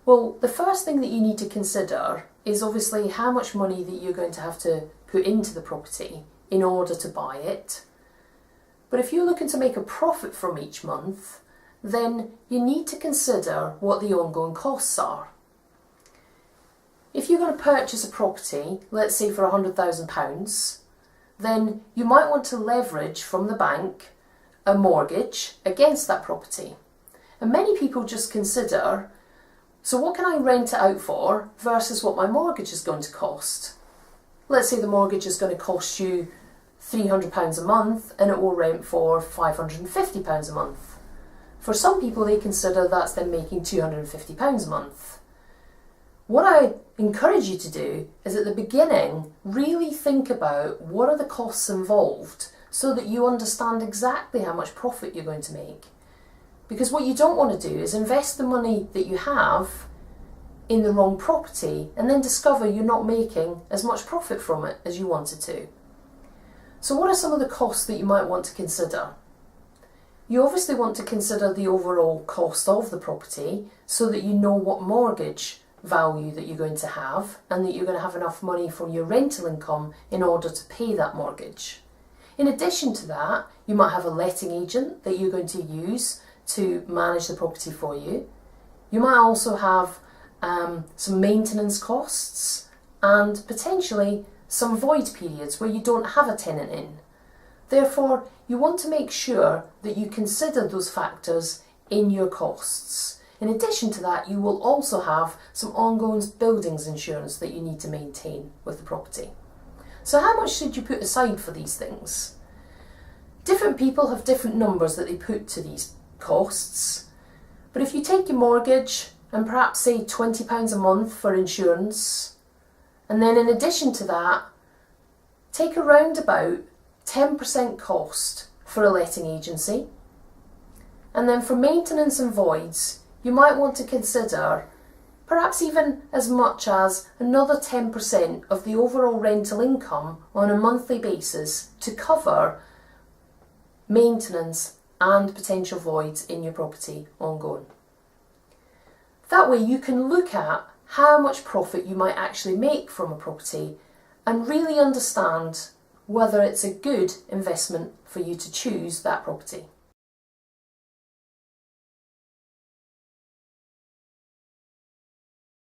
Well, the first thing that you need to consider is obviously how much money that you're going to have to put into the property in order to buy it. But if you're looking to make a profit from each month, then you need to consider what the ongoing costs are. If you're going to purchase a property, let's say for £100,000, then you might want to leverage from the bank a mortgage against that property. And many people just consider, so what can I rent it out for versus what my mortgage is going to cost? Let's say the mortgage is going to cost you £300 a month and it will rent for £550 a month. For some people, they consider that's them making £250 a month. What I encourage you to do is at the beginning, really think about what are the costs involved so that you understand exactly how much profit you're going to make. Because what you don't want to do is invest the money that you have in the wrong property and then discover you're not making as much profit from it as you wanted to. So what are some of the costs that you might want to consider? You obviously want to consider the overall cost of the property so that you know what mortgage value that you're going to have and that you're going to have enough money from your rental income in order to pay that mortgage. In addition to that, you might have a letting agent that you're going to use to manage the property for you. You might also have some maintenance costs and potentially some void periods where you don't have a tenant in. Therefore, you want to make sure that you consider those factors in your costs. In addition to that, you will also have some ongoing buildings insurance that you need to maintain with the property. So how much should you put aside for these things? Different people have different numbers that they put to these costs. But if you take your mortgage and perhaps say £20 a month for insurance, and then in addition to that, take around about 10% cost for a letting agency. And then for maintenance and voids, you might want to consider perhaps even as much as another 10% of the overall rental income on a monthly basis to cover maintenance and potential voids in your property ongoing. That way you can look at how much profit you might actually make from a property and really understand whether it's a good investment for you to choose that property.